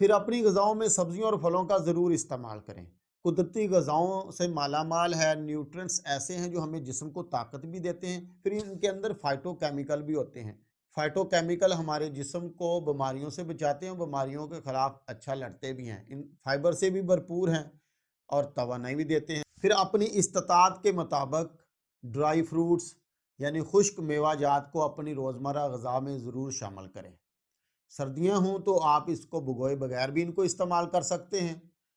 پھر اپنی غذاؤں میں سبزیوں اور پھلوں کا ضرور استعمال کریں۔ قدرتی غذاؤں سے مالا مال ہے، نیوٹرنٹس ایسے ہیں جو ہمیں جسم کو طاقت بھی دیتے ہیں، پھر ان کے اندر فائٹو کیمیکل بھی ہوتے ہیں۔ فائٹو کیمیکل ہمارے جسم کو بیماریوں سے بچاتے ہیں، بیماریوں کے خلاف اچھا لڑتے بھی ہیں، ان فائبر سے بھی بھرپور ہیں اور توانائی بھی دیتے ہیں۔ پھر اپنی استطاعت کے مطابق ڈرائی فروٹس یعنی خشک میوہ جات کو اپنی روزمرہ غذا میں ضرور شامل کریں۔ سردیاں ہوں تو آپ اس کو بھگوئے بغیر بھی ان کو استعمال کر سکتے ہیں،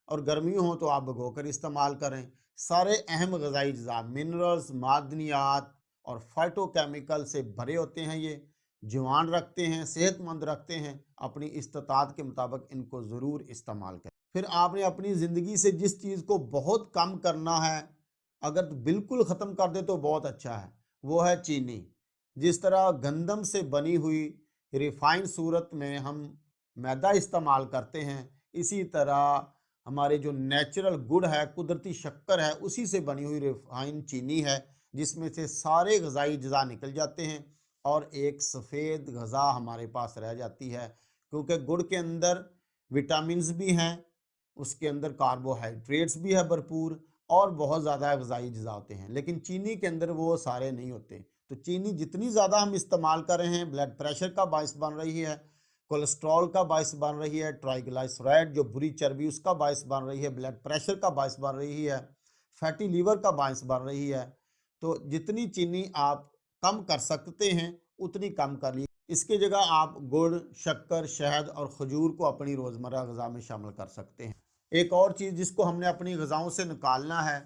اور گرمیوں ہوں تو آپ بھگو کر استعمال کریں۔ سارے اہم غذائی اجزاء، منرلز، معدنیات اور فائٹو کیمیکل سے بھرے ہوتے ہیں، یہ جوان رکھتے ہیں، صحت مند رکھتے ہیں۔ اپنی استطاعت کے مطابق ان کو ضرور استعمال کریں۔ پھر آپ نے اپنی زندگی سے جس چیز کو بہت کم کرنا ہے، اگر بالکل ختم کر دے تو بہت اچھا ہے، وہ ہے چینی۔ جس طرح گندم سے بنی ہوئی ریفائن صورت میں ہم میدا استعمال کرتے ہیں، اسی طرح ہمارے جو نیچرل گڑ ہے، قدرتی شکر ہے، اسی سے بنی ہوئی ریفائن چینی ہے، جس میں سے سارے غذائی اجزاء نکل جاتے ہیں اور ایک سفید غذا ہمارے پاس رہ جاتی ہے، کیونکہ گڑ کے اندر وٹامنز بھی ہیں، اس کے اندر کاربوہائیڈریٹس بھی ہے بھرپور، اور بہت زیادہ غذائی اجزاء ہوتے ہیں، لیکن چینی کے اندر وہ سارے نہیں ہوتے۔ تو چینی جتنی زیادہ ہم استعمال کر رہے ہیں، بلڈ پریشر کا باعث بن رہی ہے، کولیسٹرول کا باعث بن رہی ہے، ٹرائیگلائسرائڈ جو بری چربی اس کا باعث بن رہی ہے، بلڈ پریشر کا باعث بن رہی ہے، فیٹی لیور کا باعث بن رہی ہے۔ تو جتنی چینی آپ کم کر سکتے ہیں اتنی کم کر لی۔ اس کی جگہ آپ گڑ، شکر، شہد اور کھجور کو اپنی روزمرہ غذا میں شامل کر سکتے ہیں۔ ایک اور چیز جس کو ہم نے اپنی غذاؤں سے نکالنا ہے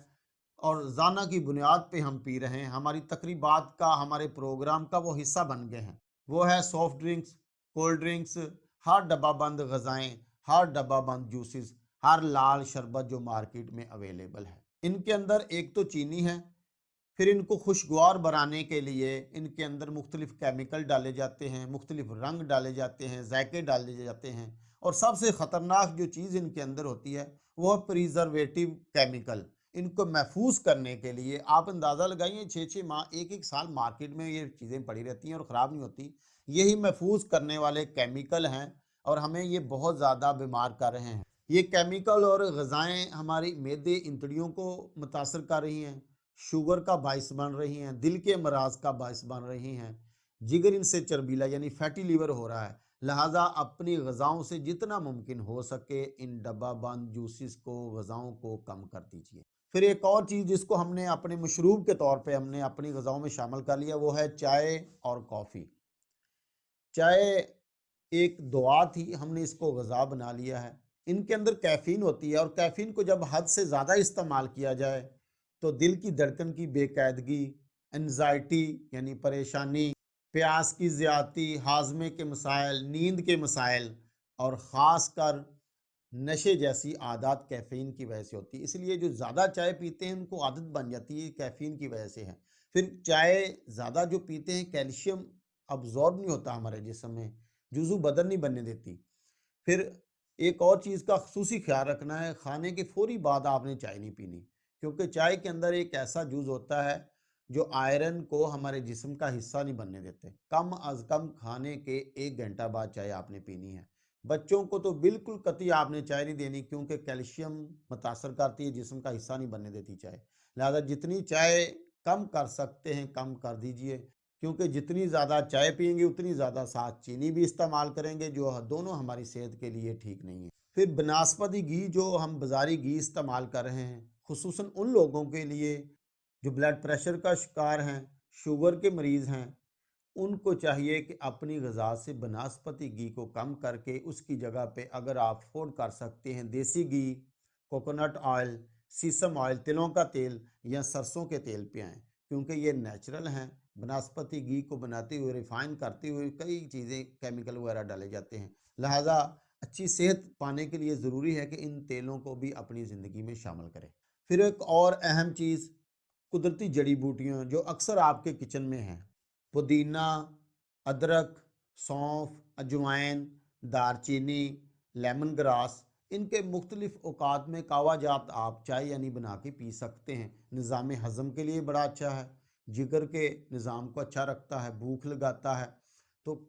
اور روزانہ کی بنیاد پہ ہم پی رہے ہیں، ہماری تقریبات کا، ہمارے پروگرام کا وہ حصہ بن گئے ہیں، وہ ہے سافٹ ڈرنکس، کولڈ ڈرنکس، ہر ڈبہ بند غذائیں، ہر ڈبہ بند جوسز، ہر لال شربت جو مارکیٹ میں اویلیبل ہے۔ ان کے اندر ایک تو چینی ہے، پھر ان کو خوشگوار بنانے کے لیے ان کے اندر مختلف کیمیکل ڈالے جاتے ہیں، مختلف رنگ ڈالے جاتے ہیں، ذائقے ڈالے جاتے ہیں، اور سب سے خطرناک جو چیز ان کے اندر ہوتی ہے وہ پریزرویٹو کیمیکل۔ ان کو محفوظ کرنے کے لیے آپ اندازہ لگائیے 6 ماہ، 1 سال مارکیٹ میں یہ چیزیں پڑی رہتی ہیں اور خراب نہیں ہوتی، یہی محفوظ کرنے والے کیمیکل ہیں اور ہمیں یہ بہت زیادہ بیمار کر رہے ہیں۔ یہ کیمیکل اور غذائیں ہماری معدے، انتڑیوں کو متاثر کر رہی ہیں، شوگر کا باعث بن رہی ہیں، دل کے امراض کا باعث بن رہی ہیں، جگر ان سے چربیلا یعنی فیٹی لیور ہو رہا ہے۔ لہٰذا اپنی غذاؤں سے جتنا ممکن ہو سکے ان ڈبہ بند جوسز کو، غذاؤں کو کم کر دیجیے۔ پھر ایک اور چیز جس کو ہم نے اپنے مشروب کے طور پہ ہم نے اپنی غذاؤں میں شامل کر لیا، وہ ہے چائے اور کافی۔ چائے ایک دعا تھی، ہم نے اس کو غذا بنا لیا ہے۔ ان کے اندر کیفین ہوتی ہے، اور کیفین کو جب حد سے زیادہ استعمال کیا جائے تو دل کی دھڑکن کی بے قاعدگی، انزائٹی یعنی پریشانی، پیاس کی زیادتی، ہاضمے کے مسائل، نیند کے مسائل، اور خاص کر نشے جیسی عادات کیفین کی وجہ سے ہوتی ہے۔ اس لیے جو زیادہ چائے پیتے ہیں ان کو عادت بن جاتی ہے، کیفین کی وجہ سے ہے۔ پھر چائے زیادہ جو پیتے ہیں، کیلشیم ابزورب نہیں ہوتا ہمارے جسم میں، جزو بدن نہیں بننے دیتی۔ پھر ایک اور چیز کا خصوصی خیال رکھنا ہے، کھانے کے فوری بعد آپ نے چائے نہیں پینی، کیونکہ چائے کے اندر ایک ایسا جز ہوتا ہے جو آئرن کو ہمارے جسم کا حصہ نہیں بننے دیتے۔ کم از کم کھانے کے 1 گھنٹہ بعد چائے آپ نے پینی ہے۔ بچوں کو تو بالکل قطعی آپ نے چائے نہیں دینی، کیونکہ کیلشیم متاثر کرتی ہے، جسم کا حصہ نہیں بننے دیتی چائے۔ لہذا جتنی چائے کم کر سکتے ہیں کم کر دیجئے، کیونکہ جتنی زیادہ چائے پئیں گے اتنی زیادہ ساتھ چینی بھی استعمال کریں گے، جو دونوں ہماری صحت کے لیے ٹھیک نہیں ہے۔ پھر بناسپتی گھی جو ہم بازاری گھی استعمال کر رہے ہیں، خصوصاً ان لوگوں کے لیے جو بلڈ پریشر کا شکار ہیں، شوگر کے مریض ہیں، ان کو چاہیے کہ اپنی غذا سے بناسپتی گھی کو کم کر کے اس کی جگہ پہ اگر آپ افورڈ کر سکتے ہیں دیسی گھی، کوکونٹ آئل، سیسم آئل، تلوں کا تیل یا سرسوں کے تیل پہ آئیں، کیونکہ یہ نیچرل ہیں۔ بناسپتی گھی کو بناتے ہوئے، ریفائن کرتے ہوئے کئی چیزیں کیمیکل وغیرہ ڈالے جاتے ہیں، لہٰذا اچھی صحت پانے کے لیے ضروری ہے کہ ان تیلوں کو بھی اپنی زندگی میں شامل کریں۔ پھر ایک اور اہم چیز، قدرتی جڑی بوٹیاں جو اکثر آپ کے کچن میں ہیں، پودینہ، ادرک، سونف، اجوائن، دار چینی، لیمن گراس، ان کے مختلف اوقات میں کہوا جات آپ چائے یعنی بنا کے پی سکتے ہیں۔ نظام ہضم کے لیے بڑا اچھا ہے، جگر کے نظام کو اچھا رکھتا ہے، بھوک لگاتا ہے، تو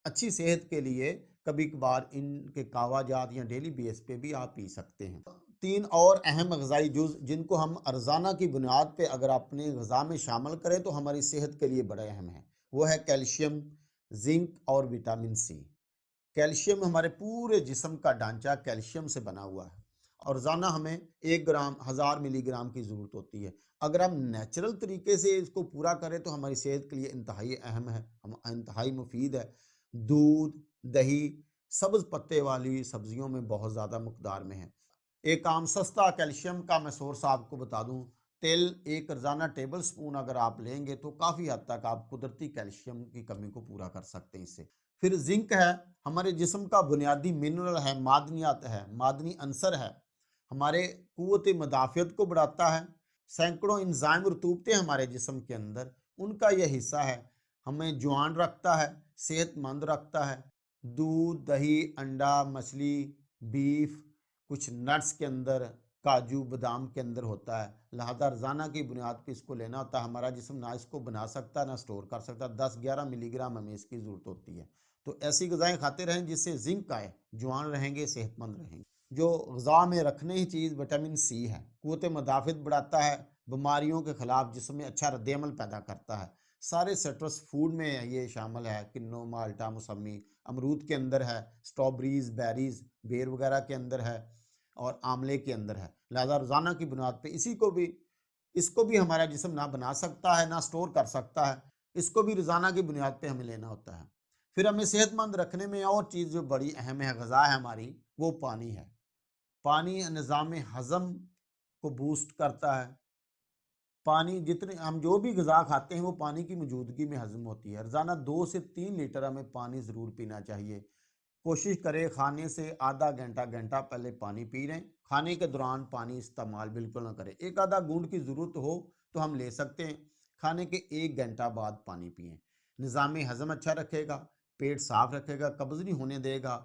اچھی صحت کے لیے کبھی کبھار ان کے قہوہ جات یا ڈیلی بیس پہ بھی آپ پی سکتے ہیں۔ 3 اور اہم غذائی جز جن کو ہم ارزانہ کی بنیاد پہ اگر اپنے غذا میں شامل کریں تو ہماری صحت کے لیے بڑے اہم ہیں، وہ ہے کیلشیم، زنک اور وٹامن سی۔ کیلشیم ہمارے پورے جسم کا ڈھانچہ کیلشیم سے بنا ہوا ہے اور روزانہ ہمیں 1 گرام 1000 ملی گرام کی ضرورت ہوتی ہے۔ اگر ہم نیچرل طریقے سے اس کو پورا کریں تو ہماری صحت کے لیے انتہائی اہم ہے، انتہائی مفید ہے۔ دودھ، دہی، سبز پتے والی سبزیوں میں بہت زیادہ مقدار میں ہے۔ ایک عام سستا کیلشیم کا میں سورس آپ کو بتا دوں، تیل 1 روزانہ ٹیبل سپون اگر آپ لیں گے تو کافی حد تک آپ قدرتی کیلشیم کی کمی کو پورا کر سکتے ہیں اس سے۔ پھر زنک ہے، ہمارے جسم کا بنیادی منرل ہے، معدنیات ہے، معدنی عنصر ہے، ہمارے قوت مدافعت کو بڑھاتا ہے۔ سینکڑوں انزائم رطوبتیں ہمارے جسم کے اندر، ان کا یہ حصہ ہے، ہمیں جوان رکھتا ہے، صحت مند رکھتا ہے۔ دودھ، دہی، انڈا، مچھلی، بیف، کچھ نٹس کے اندر، کاجو بادام کے اندر ہوتا ہے، لہذا روزانہ کی بنیاد پہ اس کو لینا ہوتا ہے۔ ہمارا جسم نہ اس کو بنا سکتا نہ سٹور کر سکتا، 10-11 ملی گرام ہمیں اس کی ضرورت ہوتی ہے۔ تو ایسی غذائیں کھاتے رہیں جس سے زنک آئے، جوان رہیں گے، صحت مند رہیں گے۔ جو غذا میں رکھنے ہی چیز وٹامن سی ہے، قوت مدافعت بڑھاتا ہے، بیماریوں کے خلاف جسم میں اچھا رد عمل پیدا کرتا ہے۔ سارے سٹرس فوڈ میں یہ شامل ہے، کنو، مالٹا، موسمی، امرود کے اندر ہے، سٹرابریز، بیریز، بیر وغیرہ کے اندر ہے اور آملے کے اندر ہے۔ لہذا روزانہ کی بنیاد پہ اس کو بھی ہمارا جسم نہ بنا سکتا ہے نہ سٹور کر سکتا ہے، اس کو بھی روزانہ کی بنیاد پہ ہمیں لینا ہوتا ہے۔ پھر ہمیں صحت مند رکھنے میں اور چیز جو بڑی اہم ہے، غذا ہے ہماری، وہ پانی ہے۔ پانی نظام ہضم کو بوسٹ کرتا ہے۔ پانی جتنے ہم جو بھی غذا کھاتے ہیں وہ پانی کی موجودگی میں ہضم ہوتی ہے۔ روزانہ 2 سے 3 لیٹر ہمیں پانی ضرور پینا چاہیے۔ کوشش کریں کھانے سے آدھا گھنٹہ پہلے پانی پی لیں، کھانے کے دوران پانی استعمال بالکل نہ کریں۔ 1 آدھا گھونٹ کی ضرورت ہو تو ہم لے سکتے ہیں، کھانے کے 1 گھنٹہ بعد پانی پئیں۔ نظام ہضم اچھا رکھے گا، پیٹ صاف رکھے گا، قبض نہیں ہونے دے گا،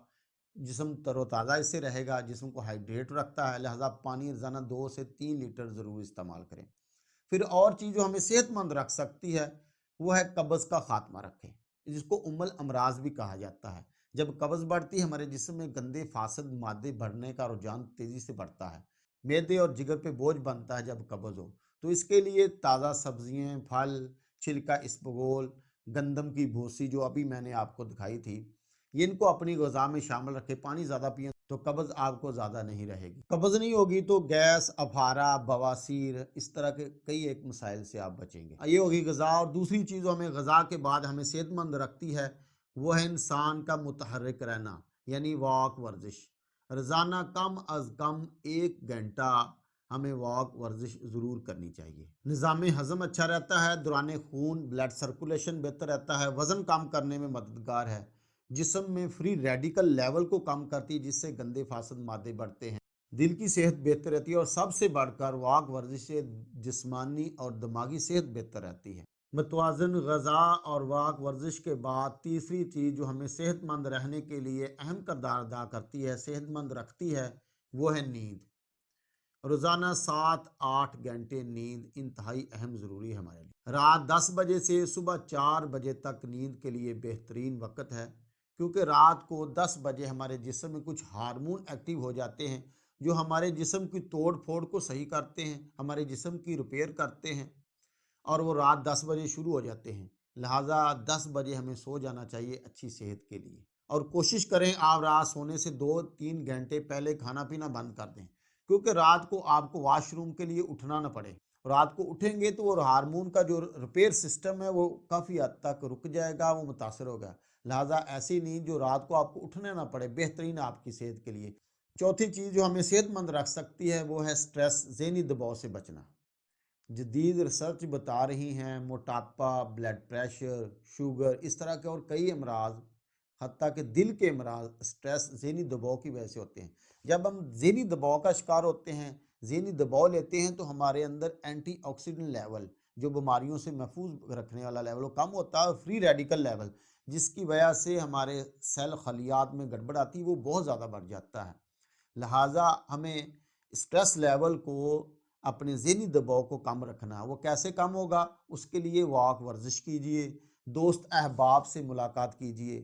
جسم تر و تازہ اس سے رہے گا، جسم کو ہائیڈریٹ رکھتا ہے، لہذا پانی روزانہ 2 سے 3 لیٹر ضرور استعمال کریں۔ پھر اور چیز جو ہمیں صحت مند رکھ سکتی ہے وہ ہے قبض کا خاتمہ رکھیں، جس کو امراض بھی کہا جاتا ہے۔ جب قبض بڑھتی ہے ہمارے جسم میں گندے فاسد مادے بڑھنے کا رجحان تیزی سے بڑھتا ہے، معدے اور جگر پہ بوجھ بنتا ہے جب قبض ہو، تو اس کے لیے تازہ سبزیاں، پھل، چھلکا اسبگول، گندم کی بھوسی جو ابھی میں نے آپ کو دکھائی تھی، ان کو اپنی غذا میں شامل رکھے، پانی زیادہ پئیں تو قبض آپ کو زیادہ نہیں رہے گی۔ قبض نہیں ہوگی تو گیس، افارہ، بواسیر، اس طرح کے کئی ایک مسائل سے آپ بچیں گے۔ یہ ہوگی غذا۔ اور دوسری چیز جو ہمیں غذا کے بعد ہمیں صحت مند رکھتی ہے وہ ہے انسان کا متحرک رہنا، یعنی واک ورزش۔ روزانہ کم از کم 1 گھنٹہ ہمیں واک ورزش ضرور کرنی چاہیے۔ نظام ہضم اچھا رہتا ہے، دوران خون بلڈ سرکولیشن بہتر رہتا ہے، وزن کم کرنے میں مددگار ہے، جسم میں فری ریڈیکل لیول کو کم کرتی ہے جس سے گندے فاسد مادے بڑھتے ہیں، دل کی صحت بہتر رہتی ہے، اور سب سے بڑھ کر واک ورزش سے جسمانی اور دماغی صحت بہتر رہتی ہے۔ متوازن غذا اور واک ورزش کے بعد تیسری چیز جو ہمیں صحت مند رہنے کے لیے اہم کردار ادا کرتی ہے، صحت مند رکھتی ہے، وہ ہے نیند۔ روزانہ 7-8 گھنٹے نیند انتہائی اہم ضروری ہے ہمارے لیے۔ رات 10 بجے سے صبح 4 بجے تک نیند کے لیے بہترین وقت ہے، کیونکہ رات کو 10 بجے ہمارے جسم میں کچھ ہارمون ایکٹیو ہو جاتے ہیں جو ہمارے جسم کی توڑ پھوڑ کو صحیح کرتے ہیں، ہمارے جسم کی ریپیئر کرتے ہیں، اور وہ رات 10 بجے شروع ہو جاتے ہیں۔ لہٰذا 10 بجے ہمیں سو جانا چاہیے اچھی صحت کے لیے، اور کوشش کریں آپ رات سونے سے 2-3 گھنٹے پہلے کھانا پینا بند کر دیں، کیونکہ رات کو آپ کو واش روم کے لیے اٹھنا نہ پڑے۔ رات کو اٹھیں گے تو وہ ہارمون کا جو ریپیئر سسٹم ہے وہ کافی حد تک رک جائے گا، وہ متاثر ہوگا۔ لہٰذا ایسی نیند جو رات کو آپ کو اٹھنے نہ پڑے بہترین آپ کی صحت کے لیے۔ چوتھی چیز جو ہمیں صحت مند رکھ سکتی ہے وہ ہے سٹریس، ذہنی دباؤ سے بچنا۔ جدید ریسرچ بتا رہی ہیں موٹاپا، بلڈ پریشر، شوگر، اس طرح کے اور کئی امراض، حتیٰ کہ دل کے امراض سٹریس، ذہنی دباؤ کی وجہ سے ہوتے ہیں۔ جب ہم ذہنی دباؤ کا شکار ہوتے ہیں، ذہنی دباؤ لیتے ہیں تو ہمارے اندر اینٹی آکسیڈنٹ لیول، جو بیماریوں سے محفوظ رکھنے والا لیول، وہ کم ہوتا ہے، اور فری ریڈیکل لیول جس کی وجہ سے ہمارے سیل خلیات میں گڑبڑ آتی ہے وہ بہت زیادہ بڑھ جاتا ہے۔ لہٰذا ہمیں سٹریس لیول کو، اپنے ذہنی دباؤ کو کم رکھنا ہے۔ وہ کیسے کم ہوگا؟ اس کے لیے واک ورزش کیجئے، دوست احباب سے ملاقات کیجئے،